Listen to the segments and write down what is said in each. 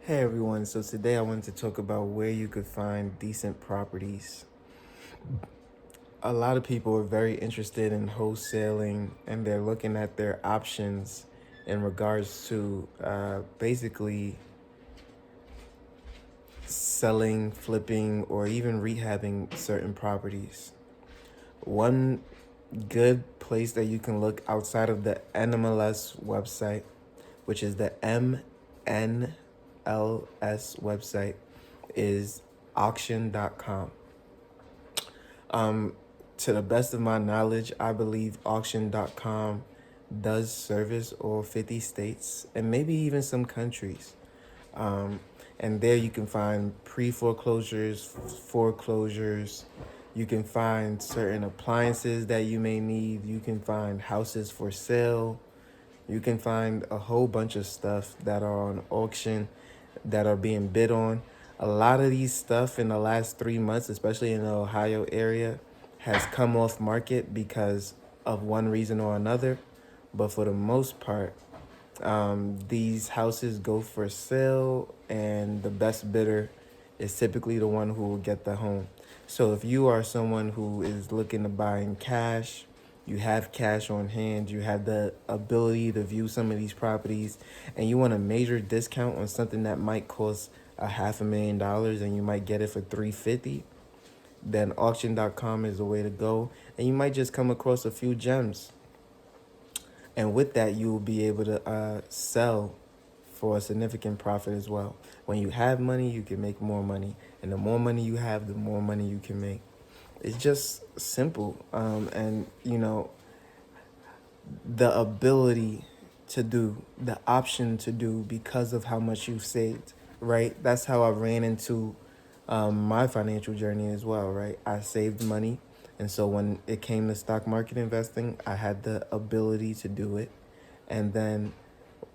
Hey everyone, so today I wanted to talk about where you could find decent properties. A lot of people are very interested in wholesaling and they're looking at their options in regards to basically selling, flipping, or even rehabbing certain properties. One good place that you can look outside of the NMLS website, which is the MNLS website, is auction.com. Um, to the best of my knowledge, I believe auction.com does service all 50 states and maybe even some countries. Um, and there you can find pre-foreclosures, foreclosures. You can find certain appliances that you may need. You can find houses for sale. You can find a whole bunch of stuff that are on auction that are being bid on. A lot of these stuff in the last 3 months, especially in the Ohio area, has come off market because of one reason or another. But for the most part, these houses go for sale, and the best bidder is typically the one who will get the home. So if you are someone who is looking to buy in cash, you have cash on hand, you have the ability to view some of these properties, and you want a major discount on something that might cost $500,000 and you might get it for 350, then auction.com is the way to go. And you might just come across a few gems. And with that, you will be able to sell for a significant profit as well. When you have money, you can make more money. And the more money you have, the more money you can make. It's just simple. And, the ability to do, the option to do because of how much you've saved, right? That's how I ran into my financial journey as well, right? I saved money. And so when it came to stock market investing, I had the ability to do it. And then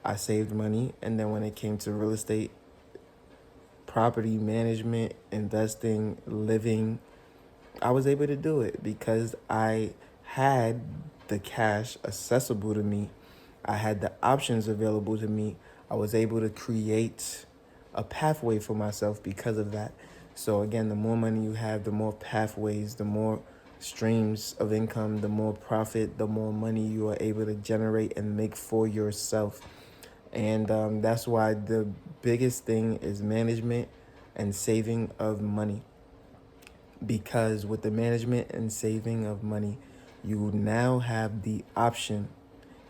I saved money. And then when it came to real estate, property management, investing, living, I was able to do it because I had the cash accessible to me. I had the options available to me. I was able to create a pathway for myself because of that. So again, the more money you have, the more pathways, the more streams of income, the more profit, the more money you are able to generate and make for yourself. And that's why the biggest thing is management and saving of money. Because with the management and saving of money, you now have the option,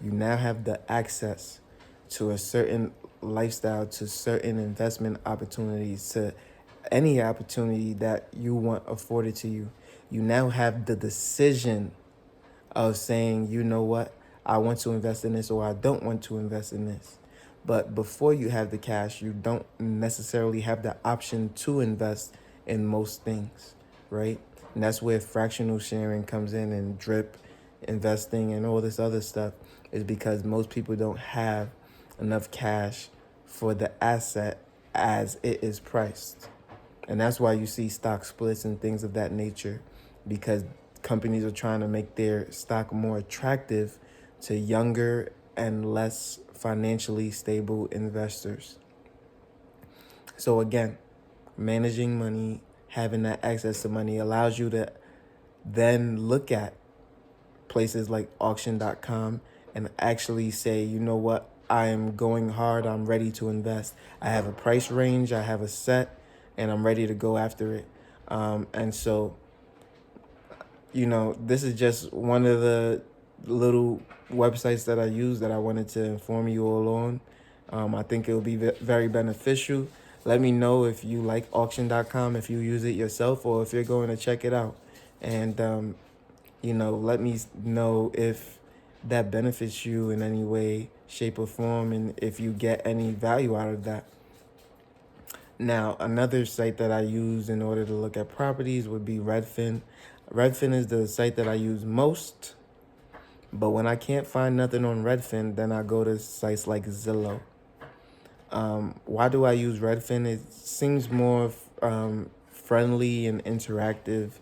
you now have the access to a certain lifestyle, to certain investment opportunities, to any opportunity that you want afforded to you. You now have the decision of saying, you know what, I want to invest in this or I don't want to invest in this. But before you have the cash, you don't necessarily have the option to invest in most things, right? And that's where fractional sharing comes in, and drip investing and all this other stuff, is because most people don't have enough cash for the asset as it is priced. And that's why you see stock splits and things of that nature, because companies are trying to make their stock more attractive to younger and less financially stable investors. So again, managing money, having that access to money allows you to then look at places like auction.com and actually say, you know what, I am going hard, I'm ready to invest. I have a price range, I have a set, and I'm ready to go after it. And so, this is just one of the little websites that I use that I wanted to inform you all on. I think it will be very beneficial. Let me know if you like auction.com, if you use it yourself, or if you're going to check it out. And, let me know if that benefits you in any way, shape, or form, and if you get any value out of that. Now, another site that I use in order to look at properties would be Redfin. Redfin is the site that I use most, but when I can't find nothing on Redfin, then I go to sites like Zillow. Why do I use Redfin? It seems more friendly and interactive.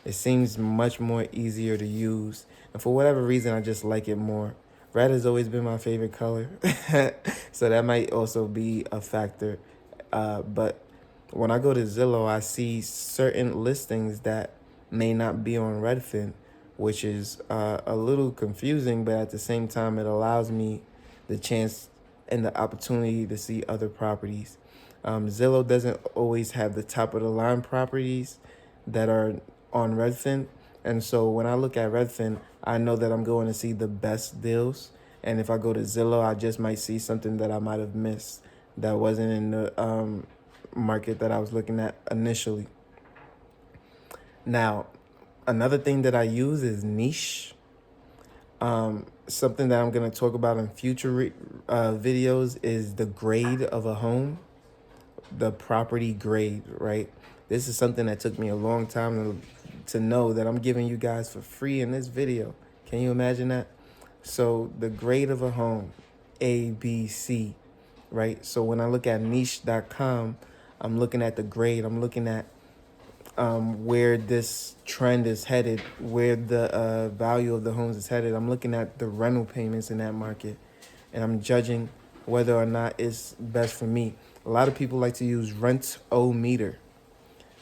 It seems much more easier to use. And for whatever reason, I just like it more. Red has always been my favorite color. So that might also be a factor. But when I go to Zillow, I see certain listings that may not be on Redfin, which is a little confusing, but at the same time, it allows me the chance and the opportunity to see other properties. Zillow doesn't always have the top of the line properties that are on Redfin. And so when I look at Redfin, I know that I'm going to see the best deals. And if I go to Zillow, I just might see something that I might have missed that wasn't in the market that I was looking at initially. Now, another thing that I use is niche. Something that I'm going to talk about in future videos is the grade of a home, the property grade, right? This is something that took me a long time to know that I'm giving you guys for free in this video. Can you imagine that? So the grade of a home, A, B, C, right? So when I look at niche.com, I'm looking at the grade. I'm looking at where this trend is headed, where the value of the homes is headed. I'm looking at the rental payments in that market, and I'm judging whether or not it's best for me. A lot of people like to use Rent-O-Meter.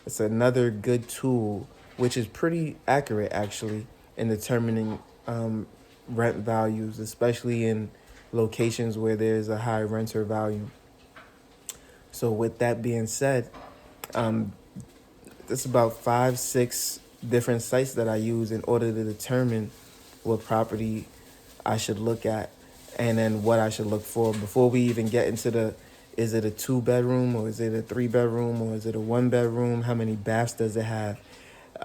It's another good tool, which is pretty accurate actually in determining rent values, especially in locations where there's a high renter value. So with that being said, there's about 5-6 different sites that I use in order to determine what property I should look at and then what I should look for before we even get into the, is it a 2-bedroom or is it a 3-bedroom or is it a 1-bedroom? How many baths does it have?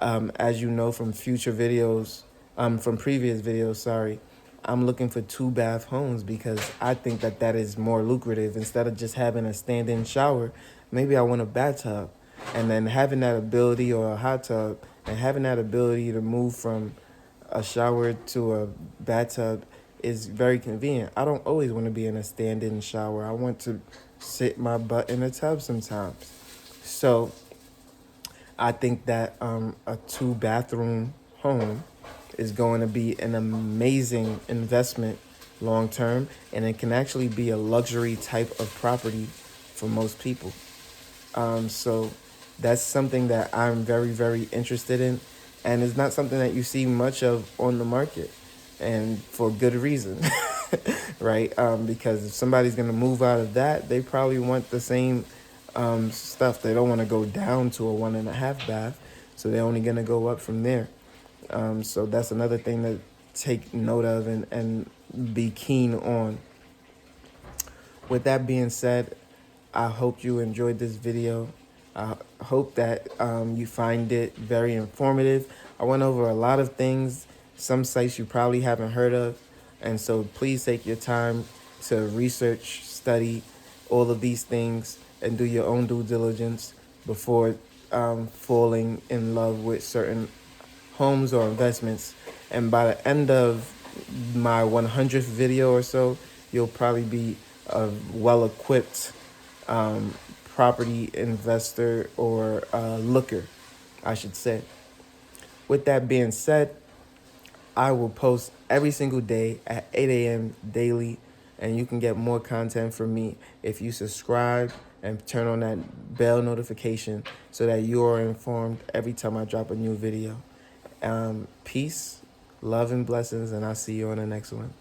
As you know from future videos, from previous videos, sorry, I'm looking for 2-bath homes because I think that that is more lucrative. Instead of just having a stand-in shower, maybe I want a bathtub. And then having that ability, or a hot tub, and having that ability to move from a shower to a bathtub is very convenient. I don't always want to be in a stand-in shower. I want to sit my butt in a tub sometimes. So I think that a 2-bathroom home is going to be an amazing investment long term, and it can actually be a luxury type of property for most people. So that's something that I'm very, very interested in, and it's not something that you see much of on the market, and for good reason, right? Because if somebody's going to move out of that, they probably want the same stuff. They don't want to go down to a 1.5 bath, so they're only going to go up from there. So that's another thing to take note of and be keen on. With that being said, I hope you enjoyed this video. I hope that you find it very informative. I went over a lot of things, some sites you probably haven't heard of. And so please take your time to research, study all of these things, and do your own due diligence before falling in love with certain homes or investments. And by the end of my 100th video or so, you'll probably be a well-equipped property investor or looker, I should say. With that being said, I will post every single day at 8 a.m. daily, and you can get more content from me if you subscribe and turn on that bell notification so that you are informed every time I drop a new video. Peace, love, and blessings, and I'll see you on the next one.